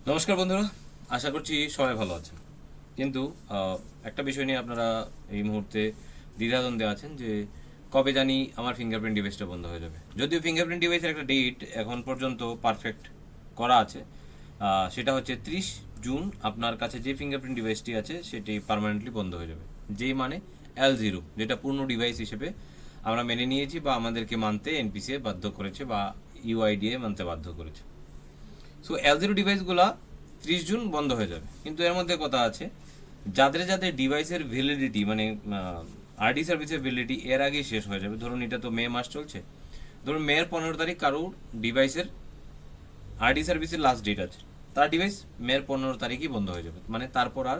নমস্কার বন্ধুরা, আশা করছি সবাই ভালো আছেন। কিন্তু একটা বিষয় নিয়ে আপনারা এই মুহূর্তে দ্বিধাদ্বন্দ্বে আছেন যে কবে জানি আমার ফিঙ্গারপ্রিন্ট ডিভাইসটা বন্ধ হয়ে যাবে। যদিও ফিঙ্গারপ্রিন্ট ডিভাইসের একটা ডেট এখন পর্যন্ত পারফেক্ট করা আছে, সেটা হচ্ছে 30 জুন আপনার কাছে যে ফিঙ্গারপ্রিন্ট ডিভাইসটি আছে সেটি পার্মানেন্টলি বন্ধ হয়ে যাবে। যেই মানে L0, যেটা পূর্ণ ডিভাইস হিসেবে আমরা মেনে নিয়েছি বা আমাদেরকে মানতে এনপিসিএ বাধ্য করেছে বা ইউআইডিএ মানতে বাধ্য করেছে। সো L0 ডিভাইসগুলো 30 জুন বন্ধ হয়ে যাবে। কিন্তু এর মধ্যে কথা আছে, যাদের যাদের ডিভাইসের ভ্যালিডিটি মানে আরডি সার্ভিসের ভ্যালিডিটি এর আগেই শেষ হয়ে যাবে। ধরুন এটা তো মে মাস চলছে, ধরুন মের 15 তারিখ কারোর ডিভাইসের আরডি সার্ভিসের লাস্ট ডেট আছে, তার ডিভাইস মের 15 তারিখই বন্ধ হয়ে যাবে। মানে তারপর আর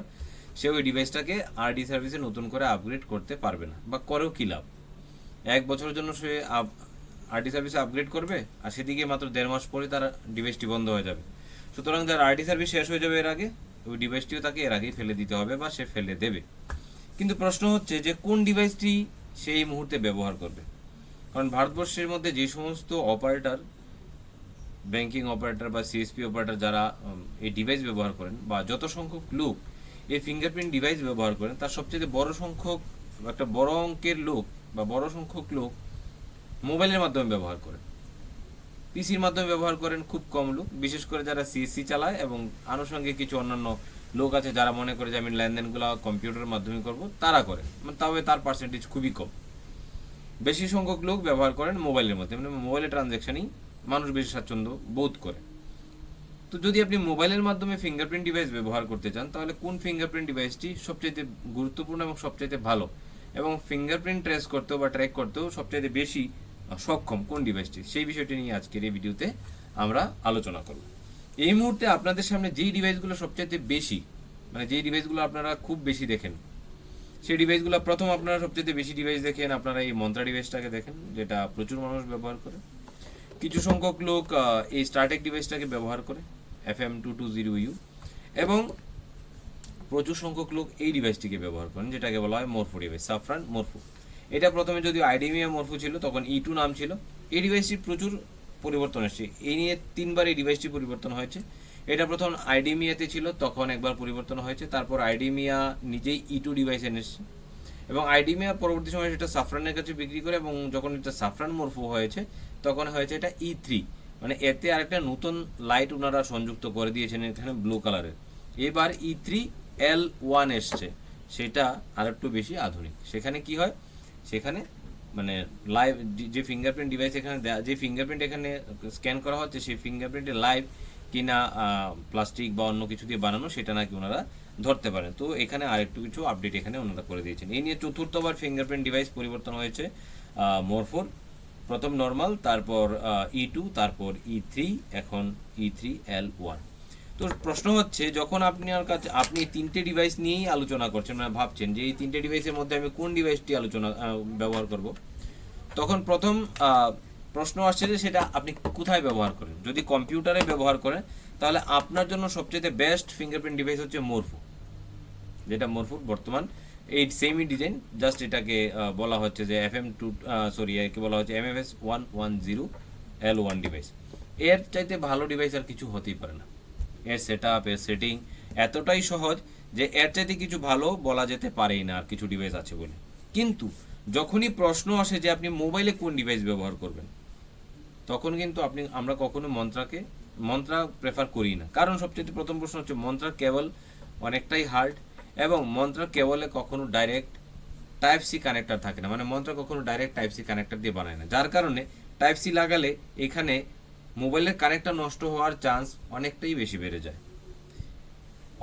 সে ওই ডিভাইসটাকে আরডি সার্ভিসে নতুন করে আপগ্রেড করতে পারবে না, বা করেও কী লাভ। 1 বছরের জন্য সে আরডি সার্ভিসে আপগ্রেড করবে, আর সেদিকে মাত্র 1.5 মাস পরে তার ডিভাইসটি বন্ধ হয়ে যাবে। সুতরাং যার আরডি সার্ভিস শেষ হয়ে যাবে এর আগে, ওই ডিভাইসটিও তাকে এর আগেই ফেলে দিতে হবে বা সে ফেলে দেবে। কিন্তু প্রশ্ন হচ্ছে যে কোন ডিভাইসটি সেই মুহূর্তে ব্যবহার করবে। কারণ ভারতবর্ষের মধ্যে যে সমস্ত অপারেটর, ব্যাংকিং অপারেটর বা সিএসপি অপারেটর যারা এই ডিভাইস ব্যবহার করেন, বা যত সংখ্যক লোক এই ফিঙ্গারপ্রিন্ট ডিভাইস ব্যবহার করেন, তার সবচেয়ে বড় সংখ্যক, একটা বড় অঙ্কের লোক বা বড় সংখ্যক লোক মোবাইলের মাধ্যমে ব্যবহার করেন। পিসির মাধ্যমে ব্যবহার করেন খুব কম লোক, বিশেষ করে যারা সিএসসি চালায় এবং আনুষঙ্গিক কিছু অন্যান্য লোক আছে যারা মনে করে যে আমি লেনদেনগুলো কম্পিউটারের মাধ্যমে করব, তারা করেন। তবে তার পার্সেন্টেজ খুবই কম। বেশি সংখ্যক লোক ব্যবহার করেন মোবাইলের মধ্যে, মানে মোবাইলের ট্রানজ্যাকশনই মানুষ বেশি স্বাচ্ছন্দ্য বোধ করে। তো যদি আপনি মোবাইলের মাধ্যমে ফিঙ্গারপ্রিন্ট ডিভাইস ব্যবহার করতে চান, তাহলে কোন ফিঙ্গারপ্রিন্ট ডিভাইসটি সবচাইতে গুরুত্বপূর্ণ এবং সবচাইতে ভালো, এবং ফিঙ্গারপ্রিন্ট ট্রেস করতেও বা ট্র্যাক করতেও সবচাইতে বেশি সক্ষম কোন ডিভাইসটি, সেই বিষয়টি নিয়ে আজকের এই ভিডিওতে আমরা আলোচনা করব। এই মুহূর্তে আপনাদের সামনে যেই ডিভাইসগুলো সবচাইতে বেশি, মানে যেই ডিভাইসগুলো আপনারা খুব বেশি দেখেন, সেই ডিভাইসগুলো প্রথম আপনারা সবচেয়ে বেশি ডিভাইস দেখেন, আপনারা এই মন্ত্রা ডিভাইসটাকে দেখেন, যেটা প্রচুর মানুষ ব্যবহার করে। কিছু সংখ্যক লোক এই স্টারটেক ডিভাইসটাকে ব্যবহার করে, FM220U, এবং প্রচুর সংখ্যক লোক এই ডিভাইসটিকে ব্যবহার করেন, যেটাকে বলা হয় মরফো ডিভাইস, সাফরান মরফো। এটা প্রথমে যদিও আইডিমিয়া মরফো ছিল, তখন E2 নাম ছিল। এই ডিভাইসটি প্রচুর পরিবর্তন এসেছে, এই নিয়ে 3বার এই ডিভাইসটি পরিবর্তন হয়েছে। এটা প্রথম আইডিমিয়াতে ছিল, তখন একবার পরিবর্তন হয়েছে, তারপর আইডিমিয়া নিজেই E2 ডিভাইস এনেছে, এবং আইডিমিয়া পরবর্তী সময় সেটা সাফরানের কাছে বিক্রি করে, এবং যখন এটা সাফরান মরফো হয়েছে তখন হয়েছে এটা E3। মানে এতে আরেকটা নতুন লাইট ওনারা সংযুক্ত করে দিয়েছেন এখানে ব্লু কালারের। এবার E3L1 এসছে, সেটা আর একটু বেশি আধুনিক। সেখানে কি হয়, সেখানে মানে লাইভ যে ফিঙ্গারপ্রিন্ট ডিভাইস এখানে যে ফিঙ্গারপ্রিন্ট এখানে স্ক্যান করা হচ্ছে, সেই ফিঙ্গারপ্রিন্টে লাইভ কিনা প্লাস্টিক বা অন্য কিছু দিয়ে বানানো, সেটা নাকি ওনারা ধরতে পারেন। তো এখানে আরেকটু কিছু আপডেট এখানে ওনারা করে দিয়েছেন। এই নিয়ে চতুর্থবার ফিঙ্গারপ্রিন্ট ডিভাইস পরিবর্তন হয়েছে মোরফোর। প্রথম নর্মাল, তারপর E2, তারপর E3, এখন E3L1। তো প্রশ্ন হচ্ছে, যখন আপনার কাছে আপনি 3টে ডিভাইস নিয়েই আলোচনা করছেন, মানে ভাবছেন যে এই 3টে ডিভাইসের মধ্যে আমি কোন ডিভাইসটি ব্যবহার করব, তখন প্রথম প্রশ্ন আসছে যে সেটা আপনি কোথায় ব্যবহার করেন। যদি কম্পিউটারে ব্যবহার করেন, তাহলে আপনার জন্য সবচেয়ে বেস্ট ফিঙ্গারপ্রিন্ট ডিভাইস হচ্ছে মরফো, যেটা মরফোর বর্তমান এই সেমি ডিজাইন। জাস্ট এটাকে বলা হচ্ছে যে একে বলা হচ্ছে MFS110L1 ডিভাইস। এর চাইতে ভালো ডিভাইস আর কিছু হতেই পারে না। এর সেট আপ, এর সেটিং এতটাই সহজ যে এর চাইতে কিছু ভালো বলা যেতে পারেই না আর কিছু ডিভাইস আছে বলে। কিন্তু যখনই প্রশ্ন আসে যে আপনি মোবাইলে কোন ডিভাইস ব্যবহার করবেন, তখন কিন্তু আমরা কখনো মন্ত্রা প্রেফার করি না। কারণ সবচেয়ে প্রথম প্রশ্ন হচ্ছে মন্ত্রার কেবল অনেকটাই হার্ড, এবং মন্ত্রার কেবলে কখনো ডাইরেক্ট টাইপ সি কানেক্টর থাকে না। মানে মন্ত্রা কখনো ডাইরেক্ট টাইপ সি কানেক্টর দিয়ে বানায় না, যার কারণে টাইপ সি লাগালে এখানে মোবাইলের কানেক্টর নষ্ট হওয়ার চান্স অনেকটাই বেশি বেড়ে যায়।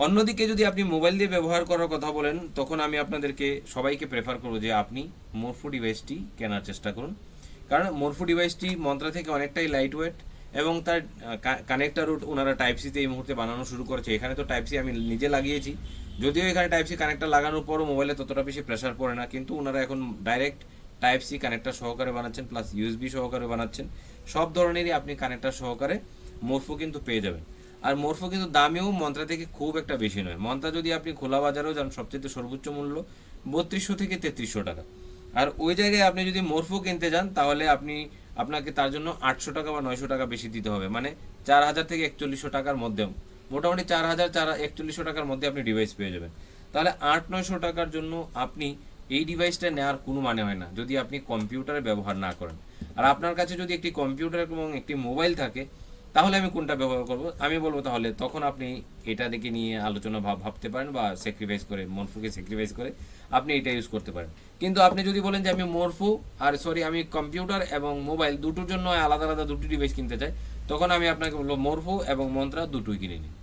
অন্যদিকে যদি আপনি মোবাইল দিয়ে ব্যবহার করার কথা বলেন, তখন আমি আপনাদেরকে সবাইকে প্রেফার করব যে আপনি মরফো ডিভাইসটি কেনার চেষ্টা করুন। কারণ মরফো ডিভাইসটি মন্ত্রা থেকে অনেকটাই লাইট ওয়েট, এবং তার কানেক্টর রুট ওনারা টাইপ সিতে এই মুহূর্তে বানানো শুরু করেছে। এখানে তো টাইপ সি আমি নিজে লাগিয়েছি, যদিও এখানে টাইপ সি কানেক্টর লাগানোর পরও মোবাইলে ততটা বেশি প্রেশার পড়ে না, কিন্তু ওনারা এখন ডাইরেক্ট টাইপ সি কানেক্টর সহকারে বানাচ্ছেন, প্লাস ইউএসবি সহকারে বানাচ্ছেন। সব ধরনেরই আপনি কানেক্টর সহকারে মরফো কিন্তু পেয়ে যাবেন। আর মরফো কিন্তু দামেও মন্ত্রা থেকে খুব একটা বেশি নয়। মন্ত্রা যদি আপনি খোলা বাজারেও যান, সবচেয়ে সর্বোচ্চ মূল্য 3200 থেকে 3300 টাকা। আর ওই জায়গায় আপনি যদি মরফো কিনতে যান, তাহলে আপনাকে তার জন্য 800 টাকা বা 900 টাকা বেশি দিতে হবে, মানে 4000 থেকে 4100 টাকার মধ্যে মোটামুটি 4,4100 টাকার মধ্যে আপনি ডিভাইস পেয়ে যাবেন। তাহলে 800-900 টাকার জন্য আপনি এই ডিভাইসটা নেওয়ার কোনো মানে হয় না যদি আপনি কম্পিউটারে ব্যবহার না করেন। আর আপনার কাছে যদি একটি কম্পিউটার এবং একটি মোবাইল থাকে, তাহলে আমি কোনটা ব্যবহার করব? আমি বলবো তাহলে তখন আপনি এটা দিকে নিয়ে আলোচনা ভাবতে পারেন, বা স্যাক্রিফাইস করে, মরফুকে স্যাক্রিফাইস করে আপনি এটা ইউজ করতে পারেন। কিন্তু আপনি যদি বলেন যে আমি মরফু আমি কম্পিউটার এবং মোবাইল দুটোর জন্য আলাদা আলাদা দুটি ডিভাইস কিনতে চাই, তখন আমি আপনাকে বলবো মরফু এবং মন্ত্রা দুটোই কিনে নিন।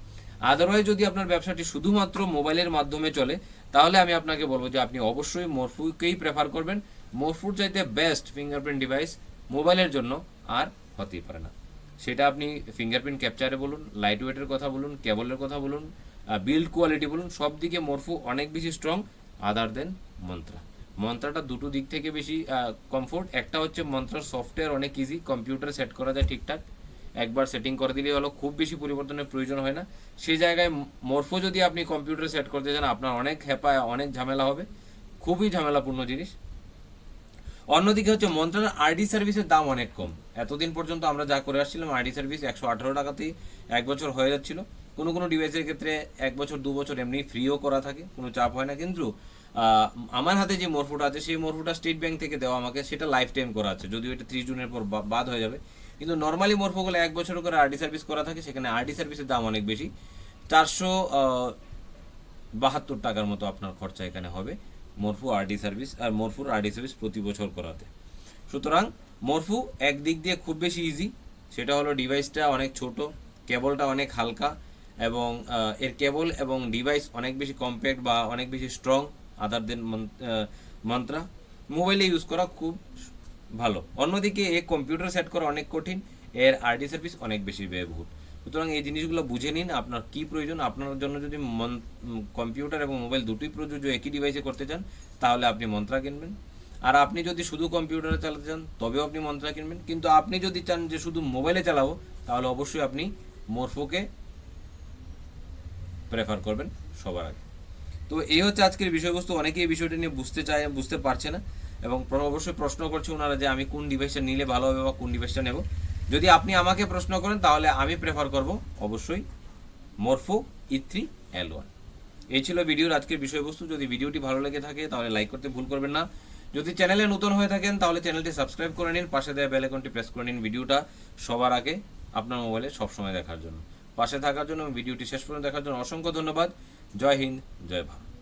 আদারওয়াইজ যদি আপনার ব্যবসাটি শুধুমাত্র মোবাইলের মাধ্যমে চলে, তাহলে আমি আপনাকে বলবো যে আপনি অবশ্যই মরফুকেই প্রেফার করবেন। মরফুর চাইতে বেস্ট ফিঙ্গারপ্রিন্ট ডিভাইস মোবাইলের জন্য আর হতেই পারে না। সেটা আপনি ফিঙ্গারপ্রিন্ট ক্যাপচারে বলুন, লাইট ওয়েটের কথা বলুন, কেবলের কথা বলুন, বিল্ড কোয়ালিটি বলুন, সব দিকে মরফু অনেক বেশি স্ট্রং আদার দেন মন্ত্রা। মন্ত্রাটা দুটো দিক থেকে বেশি কমফোর্ট। একটা হচ্ছে মন্ত্রার সফটওয়্যার অনেক ইজি, কম্পিউটারে সেট করা যায় ঠিকঠাক, একবার সেটিং করে দিলেই হলো, খুব বেশি পরিবর্তনের প্রয়োজন হয় না। সেই জায়গায় মরফো যদি আপনি কম্পিউটারে সেট করতে চান, আপনার অনেক হ্যাপায় অনেক ঝামেলা হবে, খুবই ঝামেলাপূর্ণ জিনিস। অন্যদিকে হচ্ছে মন্ত্রার আরডি সার্ভিসের দাম অনেক কম। এতদিন পর্যন্ত আমরা যা করে আসছিলাম, আরডি সার্ভিস 118 টাকাতেই 1 বছর হয়ে যাচ্ছিল। কোনো কোনো ডিভাইসের ক্ষেত্রে 1 বছর 2 বছর এমনি ফ্রিও করা থাকে, কোনো চাপ হয় না। কিন্তু আমার হাতে যে মরফুটা আছে, সেই মরফুটা স্টেট ব্যাংক থেকে দেওয়া আমাকে, সেটা লাইফ টাইম করা আছে, যদিও এটা 30 জুনের পর বাদ হয়ে যাবে। কিন্তু নর্মালি মরফোগুলো 1 বছর করে আরডি সার্ভিস করা থাকে, সেখানে আরডি সার্ভিসের দাম অনেক বেশি, 472 টাকার মতো আপনার খরচা এখানে হবে মরফু আরডি সার্ভিস, আর মরফুর আরডি সার্ভিস প্রতি বছর করাতে। সুতরাং মরফু একদিক দিয়ে খুব বেশি ইজি, সেটা হলো ডিভাইসটা অনেক ছোট, কেবলটা অনেক হালকা, এবং এর কেবল এবং ডিভাইস অনেক বেশি কম্প্যাক্ট বা অনেক বেশি স্ট্রং আদার দেন মন্ত্রা। মোবাইলে ইউজ করা খুব ভালো। অন্যদিকে এ কম্পিউটার সেট করা অনেক কঠিন, এর আরডি সার্ভিস অনেক বেশি ব্যয়বহুল। সুতরাং এই জিনিসগুলো বুঝে নিন আপনার কি প্রয়োজন। আপনার জন্য যদি কম্পিউটার এবং মোবাইল দুটোই প্রযোজ্য একই ডিভাইসে করতে চান, তাহলে আপনি মন্ত্রা কিনবেন। আর আপনি যদি শুধু কম্পিউটারে চালাতে চান, তবেও আপনি মন্ত্রা কিনবেন। কিন্তু আপনি যদি চান যে শুধু মোবাইলে চালাবো, তাহলে অবশ্যই আপনি মরফোকে প্রেফার করবেন সবার আগে। তো এই হচ্ছে আজকের বিষয়বস্তু। অনেকেই এই বিষয়টা নিয়ে বুঝতে পারছে না, এবং অবশ্যই প্রশ্ন করছে ওনারা যে আমি কোন ডিভাইসটা নিলে ভালো হবে বা কোন ডিভাইসটা নেব। যদি আপনি আমাকে প্রশ্ন করেন, তাহলে আমি প্রেফার করব অবশ্যই মরফো E3L1। এই ছিল ভিডিওর আজকের বিষয়বস্তু। যদি ভিডিওটি ভালো লেগে থাকে, তাহলে লাইক করতে ভুল করবেন না। যদি চ্যানেলে নতুন হয়ে থাকেন, তাহলে চ্যানেলটি সাবস্ক্রাইব করে নিন, পাশে দেওয়া বেল আইকনটি প্রেস করে নিন, ভিডিওটা সবার আগে আপনার মোবাইলে সবসময় দেখার জন্য। পাশে থাকার জন্য, ভিডিওটি শেষ পর্যন্ত দেখার জন্য অসংখ্য ধন্যবাদ। জয় হিন্দ, জয় ভারত।